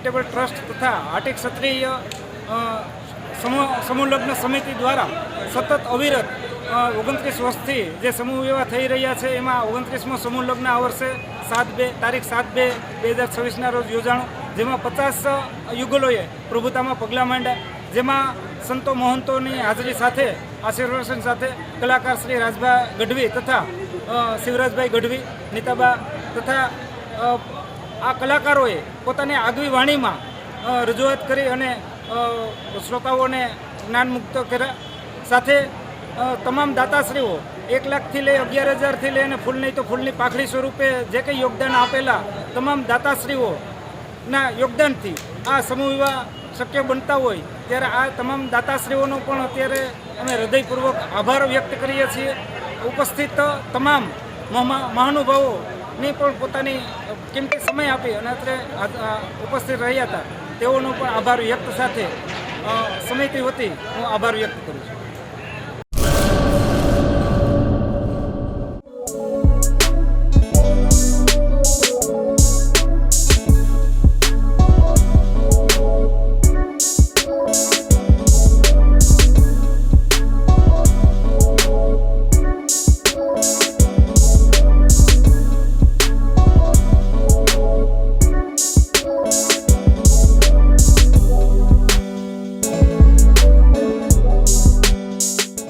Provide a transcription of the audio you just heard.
Charitable trust તથા હાટી ક્ષત્રિય સમૂહ લગ્ન સમિતિ દ્વારા સતત અવિરત 29 વર્ષથી જે સમૂહ વિવાહ થઈ રહ્યા છે એમાં 29મો સમૂહ લગ્ન આ વર્ષે તારીખ 7/2/2026ના રોજ યોજાણું, જેમાં 50 યુગલોએ પ્રભુતામાં પગલાં માંડ્યા, જેમાં સંતો મહંતોની હાજરી સાથે આશીર્વાદ સાથે કલાકાર શ્રી રાજભા ગઢવી તથા શિવરાજભાઈ ગઢવી, નીતાબા તથા આ કલાકારોએ પોતાની આગવી વાણીમાં રજૂઆત કરી અને શ્રોતાઓને જ્ઞાનમુક્ત કર્યા. સાથે તમામ દાતાશ્રીઓ 1 લાખથી લઈ 11,000થી લઈ અને ફૂલ નહીં તો ફૂલની પાખડી સ્વરૂપે જે કંઈ યોગદાન આપેલા તમામ દાતાશ્રીઓના યોગદાનથી આ સમૂહ વિવાહ શક્ય બનતા હોય ત્યારે આ તમામ દાતાશ્રીઓનો પણ અત્યારે અમે હૃદયપૂર્વક આભાર વ્યક્ત કરીએ છીએ. ઉપસ્થિત તમામ મહાનુભાવોની પણ પોતાની કિંમતી સમય આપી અને અત્યારે ઉપસ્થિત રહ્યા હતા તેઓનો પણ આભાર વ્યક્ત સાથે સમિતિ વતી હું આભાર વ્યક્ત કરું છું.